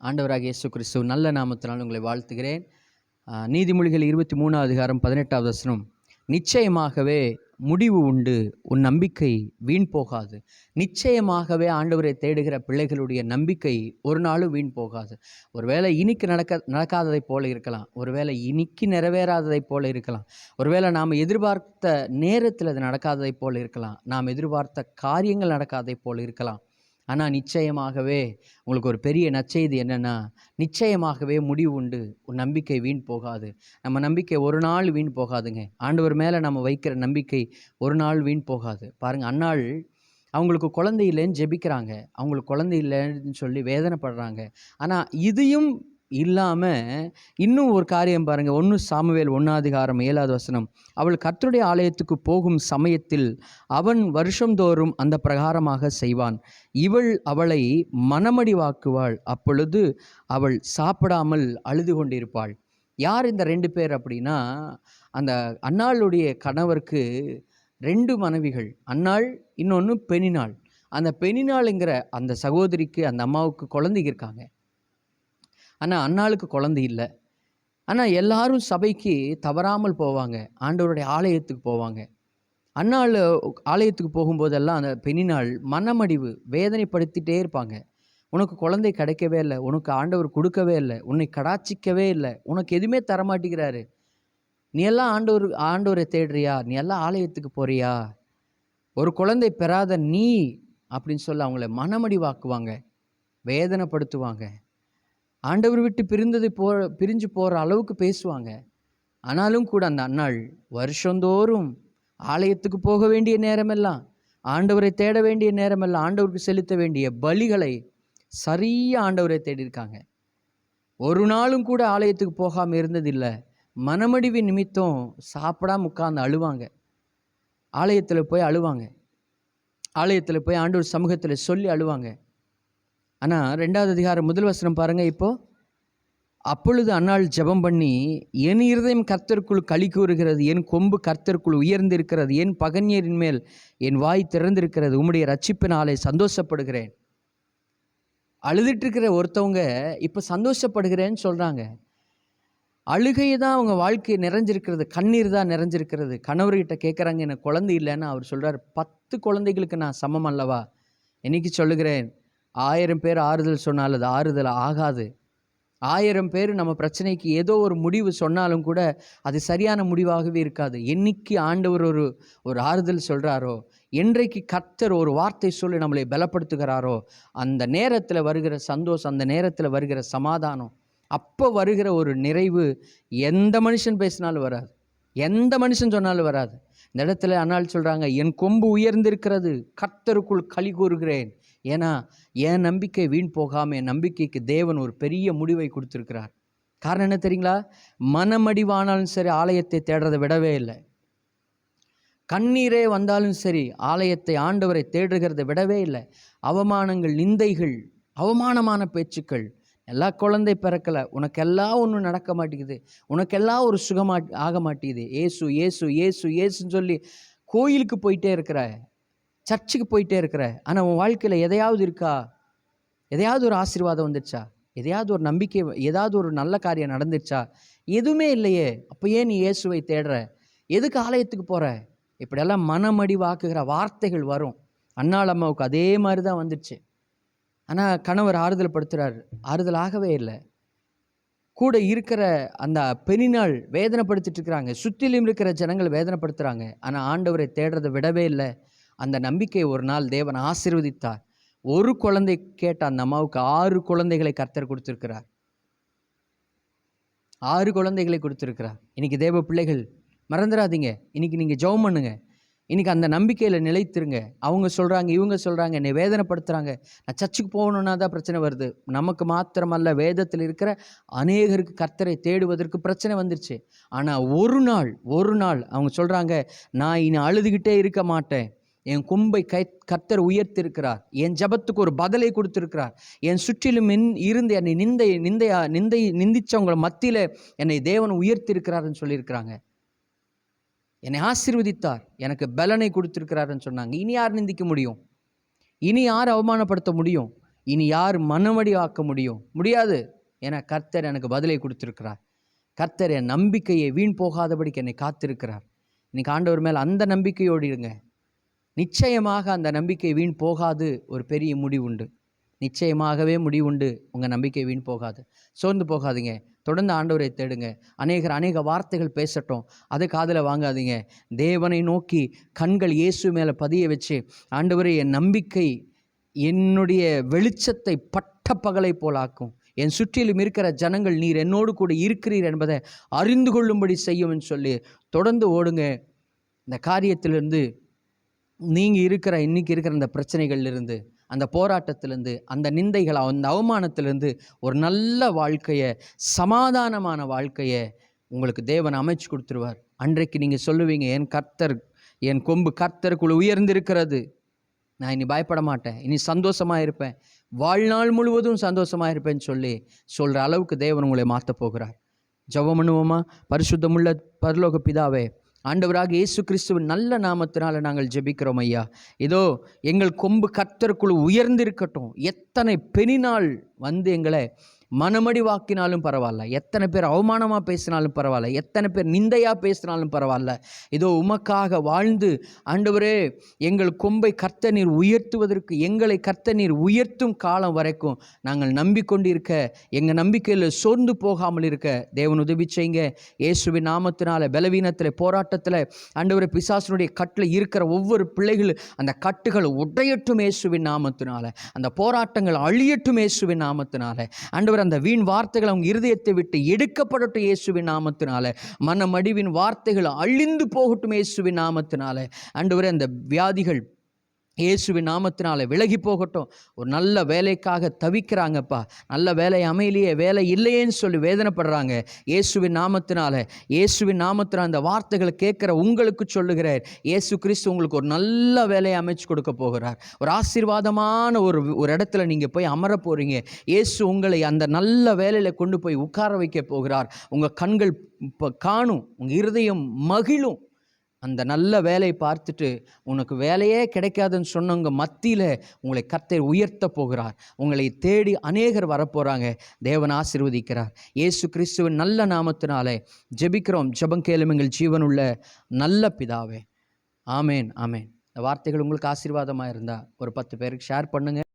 ஆண்டவராகிய இயேசு கிறிஸ்து நல்ல நாமத்தினால் உங்களை வாழ்த்துகிறேன். நீதிமொழிகள் 23 அதிகாரம் 18வது வசனம், நிச்சயமாகவே முடிவு உண்டு, உன் நம்பிக்கை வீண் போகாது. நிச்சயமாகவே ஆண்டவரை தேடுகிற பிள்ளைகளுடைய நம்பிக்கை ஒரு நாளும் வீண் போகாது. ஒருவேளை இன்னைக்கு நடக்காததை போல இருக்கலாம், ஒருவேளை இன்னைக்கு நிறைவேறாததை போல இருக்கலாம், ஒருவேளை நாம் எதிர்பார்த்த நேரத்தில் அது நடக்காததை போல இருக்கலாம், நாம் எதிர்பார்த்த காரியங்கள் நடக்காததை போல இருக்கலாம். ஆனால் நிச்சயமாகவே உங்களுக்கு ஒரு பெரிய நற்செய்தி என்னென்னா, நிச்சயமாகவே முடிவு உண்டு, உன் நம்பிக்கை வீண் போகாது. நம்ம நம்பிக்கை ஒரு நாள் வீண் போகாதுங்க. ஆண்டவர் மேலே நம்ம வைக்கிற நம்பிக்கை ஒரு நாள் வீண் போகாது. பாருங்கள், அன்னாள் அவங்களுக்கு குழந்தை இல்லைன்னு ஜெபிக்கிறாங்க, அவங்களுக்கு குழந்தை இல்லைன்னு சொல்லி வேதனைப்படுறாங்க. ஆனால் இதையும் இல்லாமல் இன்னும் ஒரு காரியம் பாருங்கள். 1 சாமுவேல் 1:7 வசனம், அவள் கர்த்தருடைய ஆலயத்துக்கு போகும் சமயத்தில் அவன் வருஷந்தோறும் அந்த பிரகாரமாக செய்வான். இவள் அவளை மனமடிவாக்குவாள், அப்பொழுது அவள் சாப்பிடாமல் அழுது கொண்டிருப்பாள். யார் இந்த 2 பேர் அப்படின்னா, அந்த அன்னாளுடைய கணவருக்கு 2 மனைவிகள், அன்னாள் இன்னொன்று பெனினாள். அந்த பெனினாளுங்கிற அந்த சகோதரிக்கு, அந்த அம்மாவுக்கு குழந்தைங்க இருக்காங்க. ஆனால் அன்னாளுக்கு குழந்தை இல்லை. ஆனால் எல்லாரும் சபைக்கு தவறாமல் போவாங்க, ஆண்டவருடைய ஆலயத்துக்கு போவாங்க. அன்னாள் ஆலயத்துக்கு போகும்போதெல்லாம் அந்த பெனினாள் மனமடிவு வேதனைப்படுத்திகிட்டே இருப்பாங்க. உனக்கு குழந்தை கிடைக்கவே இல்லை, உனக்கு ஆண்டவர் கொடுக்கவே இல்லை, உன்னை கடாச்சிக்கவே இல்லை, உனக்கு எதுவுமே தரமாட்டேங்கிறாரு, நீ எல்லாம் ஆண்டவரை தேடுறியா, நீ எல்லாம் ஆலயத்துக்கு போறியா, ஒரு குழந்தை பெறாத நீ அப்படின்னு சொல்லி அவங்கள மனமடிவாக்குவாங்க, வேதனைப்படுத்துவாங்க. ஆண்டவர் விட்டு பிரிஞ்சு போகிற அளவுக்கு பேசுவாங்க. ஆனாலும் கூட அந்த அன்னாள் வருஷந்தோறும் ஆலயத்துக்கு போக வேண்டிய நேரமெல்லாம், ஆண்டவரை தேட வேண்டிய நேரமெல்லாம், ஆண்டவருக்கு செலுத்த வேண்டிய பலிகளை சரியாக ஆண்டவரை தேடியிருக்காங்க. ஒரு நாளும் கூட ஆலயத்துக்கு போகாமல் இருந்ததில்லை. மனமடிவு நிமித்தம் சாப்பிடாம உட்கார்ந்து அழுவாங்க. ஆலயத்தில் போய் அழுவாங்க, ஆலயத்தில் போய் ஆண்டவர் சமூகத்தில் சொல்லி அழுவாங்க. ஆனால் 2வது அதிகாரம் 1 வசனம் பாருங்கள். இப்போது அப்பொழுது அன்னாள் ஜெபம் பண்ணி, என் இருதயம் கர்த்தருக்குள் களி கூறுகிறது, என் கொம்பு கர்த்தருக்குள் உயர்ந்திருக்கிறது, என் பகன்யரின் மேல் என் வாய் திறந்திருக்கிறது, உம்முடைய ரட்சிப்பினாலே சந்தோஷப்படுகிறேன். அழுதுட்டு இருக்கிற ஒருத்தவங்க இப்போ சந்தோஷப்படுகிறேன்னு சொல்கிறாங்க. அழுகை தான் அவங்க வாழ்க்கை நிறைஞ்சிருக்கிறது, கண்ணீர் தான் நிறைஞ்சிருக்கிறது. கணவர்கிட்ட கேட்குறாங்க, எனக்கு குழந்தை இல்லைன்னு. அவர் சொல்கிறார், 10 குழந்தைகளுக்கு நான் சமம் அல்லவா. இன்னைக்கு சொல்லுகிறேன், 1000 பேர் ஆறுதல் சொன்னால் அது ஆறுதல் ஆகாது. 1000 பேர் நம்ம பிரச்சனைக்கு ஏதோ ஒரு முடிவு சொன்னாலும் கூட அது சரியான முடிவாகவே இருக்காது. என்னைக்கு ஆண்டவர் ஒரு ஆறுதல் சொல்கிறாரோ, என்றைக்கு கர்த்தர் ஒரு வார்த்தை சொல்லி நம்மளை பலப்படுத்துகிறாரோ, அந்த நேரத்தில் வருகிற சந்தோஷம், அந்த நேரத்தில் வருகிற சமாதானம், அப்போ வருகிற ஒரு நிறைவு எந்த மனுஷன் பேசினாலும் வராது, எந்த மனுஷன் சொன்னாலும் வராது. இந்த இடத்துல அன்னாள் சொல்கிறாங்க, என் கொம்பு உயர்ந்திருக்கிறது, கர்த்தருக்குள் களி கூறுகிறேன். ஏன்னா என் நம்பிக்கை வீண் போகாமல் என் நம்பிக்கைக்கு தேவன் ஒரு பெரிய முடிவை கொடுத்துருக்கிறார். காரணம் என்ன தெரியுங்களா? மனமடிவானாலும் சரி ஆலயத்தை தேடுறதை விடவே இல்லை. கண்ணீரே வந்தாலும் சரி ஆலயத்தை, ஆண்டவரை தேடுகிறத விடவே இல்லை. அவமானங்கள், நிந்தைகள், அவமானமான பேச்சுக்கள், எல்லாம் குழந்தை பிறக்கலை, உனக்கெல்லாம் ஒன்றும் நடக்க மாட்டேங்குது, உனக்கெல்லாம் ஒரு ஆக மாட்டேங்குது, ஏசு ஏசு ஏசு ஏசுன்னு சொல்லி கோயிலுக்கு போயிட்டே இருக்கிற, சர்ச்சுக்கு போயிட்டே இருக்கிற, ஆனால் உன் வாழ்க்கையில் எதையாவது இருக்கா? எதையாவது ஒரு ஆசீர்வாதம் வந்துடுச்சா? எதையாவது ஒரு நம்பிக்கை, ஏதாவது ஒரு நல்ல காரியம் நடந்துச்சா? எதுவுமே இல்லையே. அப்போ ஏன் நீ இயேசுவை தேடுற? எதுக்கு ஆலயத்துக்கு போகிற? இப்படியெல்லாம் மனமடிவாக்குகிற வார்த்தைகள் வரும். அன்னாள் அம்மாவுக்கு அதே மாதிரி தான் வந்துடுச்சு. ஆனால் கணவர் ஆறுதல் படுத்துகிறார், ஆறுதல் ஆகவே இல்லை. கூட இருக்கிற அந்த பெனினாள் வேதனைப்படுத்திட்டு இருக்கிறாங்க, சுற்றிலும் இருக்கிற ஜனங்கள் வேதனைப்படுத்துகிறாங்க. ஆனால் ஆண்டவரை தேடுறதை விடவே இல்லை. அந்த நம்பிக்கை ஒரு நாள் தேவன் ஆசீர்வதித்தார். ஒரு குழந்தை கேட்ட அந்த அம்மாவுக்கு 6 குழந்தைகளை கர்த்தர் கொடுத்துருக்கிறார். 6 குழந்தைகளை கொடுத்துருக்கிறார். இன்னைக்கு தேவ பிள்ளைகள் மறந்துடாதீங்க, இன்னைக்கு நீங்கள் ஜெபம் பண்ணுங்க, இன்னைக்கு அந்த நம்பிக்கையில் நிலைத்திருங்க. அவங்க சொல்கிறாங்க, இவங்க சொல்கிறாங்க, என்னை வேதனைப்படுத்துகிறாங்க, நான் சர்ச்சுக்கு போகணுன்னா தான் பிரச்சனை வருது. நமக்கு மாத்திரமல்ல, வேதத்தில் இருக்கிற அநேகருக்கு கர்த்தரை தேடுவதற்கு பிரச்சனை வந்துருச்சு. ஆனால் ஒரு நாள் அவங்க சொல்கிறாங்க, நான் இனி அழுதுகிட்டே இருக்க மாட்டேன், என் கொம்பை கர்த்தர் உயர்த்திருக்கிறார், என் ஜபத்துக்கு ஒரு பதிலை கொடுத்திருக்கிறார், என் சுற்றிலும் இருந்து என்னை நிந்திச்சவங்க மத்தியில் என்னை தேவன் உயர்த்திருக்கிறாருன்னு சொல்லியிருக்கிறாங்க. என்னை ஆசீர்வதித்தார், எனக்கு பலனை கொடுத்திருக்கிறாருன்னு சொன்னாங்க. இனி யார் நிந்திக்க முடியும்? இனி யார் அவமானப்படுத்த முடியும்? இனி யார் மனமடி ஆக்க முடியாது. ஏன்னா கர்த்தர் எனக்கு பதிலை கொடுத்திருக்கிறார். கர்த்தர் என் நம்பிக்கையை வீண் போகாதபடிக்கு என்னை காத்திருக்கிறார். இன்னைக்கு ஆண்டவர் மேல் அந்த நம்பிக்கையோடு இருங்க. நிச்சயமாக அந்த நம்பிக்கை வீண் போகாது. ஒரு பெரிய முடிவுண்டு, நிச்சயமாகவே முடிவுண்டு. உங்கள் நம்பிக்கை வீண் போகாது. சோர்ந்து போகாதீங்க. தொடர்ந்து ஆண்டவரை தேடுங்க. அநேக வார்த்தைகள் பேசட்டும், அதை காதில் வாங்காதீங்க. தேவனை நோக்கி கண்கள் இயேசு மேலே பதிய வச்சு, ஆண்டவரே என் நம்பிக்கை என்னுடைய வெளிச்சத்தை பட்ட பகலை போல் ஆக்கும். என் சுற்றிலும் இருக்கிற ஜனங்கள் நீர் என்னோடு கூட இருக்கிறீர் என்பதை அறிந்து கொள்ளும்படி செய்யும்னு சொல்லி தொடர்ந்து ஓடுங்க. இந்த காரியத்திலிருந்து நீங்கள் இன்னைக்கு இருக்கிற அந்த பிரச்சனைகள்லேருந்து, அந்த போராட்டத்திலேருந்து, அந்த நிந்தைகள், அந்த அவமானத்திலேருந்து ஒரு நல்ல வாழ்க்கையை, சமாதானமான வாழ்க்கையை உங்களுக்கு தேவன் அமைச்சு கொடுத்துருவார். அன்றைக்கு நீங்கள் சொல்லுவீங்க, என் கொம்பு கர்த்தருக்குள்ள உயர்ந்திருக்கிறது, நான் இனி பயப்பட மாட்டேன், இனி சந்தோஷமாக இருப்பேன், வாழ்நாள் முழுவதும் சந்தோஷமாக இருப்பேன்னு சொல்கிற அளவுக்கு தேவன் உங்களை மாற்ற போகிறார். ஜெபம் பண்ணுவோமா? பரிசுத்தமுள்ள பரலோக பிதாவே, ஆண்டவராக இயேசு கிறிஸ்துவின் நல்ல நாமத்தினால நாங்கள் ஜெபிக்கிறோம் ஐயா. இதோ எங்கள் கொம்பு கர்த்தருக்குள் உயர்ந்திருக்கட்டும். எத்தனை பெரிநாள் வந்து எங்களை மனமடி வாக்கினாலும் பரவாயில்ல, எத்தனை பேர் அவமானமாக பேசினாலும் பரவாயில்ல, எத்தனை பேர் நிந்தையாக பேசினாலும் பரவாயில்ல, இதோ உமக்காக வாழ்ந்து ஆண்டவரே எங்கள் கொம்பை கர்த்தர் நீர் உயர்த்துவதற்கு, எங்களை கர்த்தர் நீர் உயர்த்தும் காலம் வரைக்கும் நாங்கள் நம்பிக்கொண்டு இருக்க, எங்கள் நம்பிக்கையில் சோர்ந்து போகாமல் இருக்க தேவன் உதவி செய்யுங்க. இயேசுவின் நாமத்தினால பலவீனத்தில், போராட்டத்தில் ஆண்டவரே பிசாசனுடைய கட்டில் இருக்கிற ஒவ்வொரு பிள்ளைகளும் அந்த கட்டுகள் உடையட்டும் இயேசுவின் நாமத்தினால, அந்த போராட்டங்கள் அழியட்டும் இயேசுவின் நாமத்தினால. ஆண்டவர் அந்த வீண் வார்த்தைகள் அவங்க இருதயத்தை விட்டு எடுக்கப்படட்டும் இயேசுவின் நாமத்தினால. மனமடிவின் வார்த்தைகள் அழிந்து போகட்டும் இயேசுவின் நாமத்தினால. ஆண்டவரே அந்த வியாதிகள் இயேசுவின் நாமத்தினால விலகி போகட்டும். ஒரு நல்ல வேலைக்காக தவிக்கிறாங்கப்பா, நல்ல வேலை அமையிலேயே, வேலை இல்லையேன்னு சொல்லி வேதனைப்படுறாங்க. இயேசுவின் நாமத்தினால் அந்த வார்த்தைகளை கேட்குற உங்களுக்கு சொல்லுகிறார், இயேசு கிறிஸ்து உங்களுக்கு ஒரு நல்ல வேலையை அமைச்சு கொடுக்க போகிறார். ஒரு ஆசீர்வாதமான ஒரு இடத்துல நீங்கள் போய் அமர போகிறீங்க. இயேசு உங்களை அந்த நல்ல வேலையில் கொண்டு போய் உட்கார வைக்க போகிறார். உங்கள் கண்கள் காணும், உங்கள் இருதயம் மகிழும். அந்த நல்ல வேலையை பார்த்துட்டு உனக்கு வேலையே கிடைக்காதுன்னு சொன்னவங்க மத்தியில் உங்களை கர்த்தர் உயர்த்த போகிறார். உங்களை தேடி அநேகர் வரப்போகிறாங்க. தேவன் ஆசீர்வதிக்கிறார். இயேசு கிறிஸ்துவின் நல்ல நாமத்தினாலே ஜெபிக்கிறோம். ஜெபம் கேளும் எங்கள் ஜீவனுள்ள நல்ல பிதாவே. ஆமேன், ஆமேன். இந்த வார்த்தைகள் உங்களுக்கு ஆசீர்வாதமாக இருந்தால் ஒரு 10 பேருக்கு ஷேர் பண்ணுங்கள்.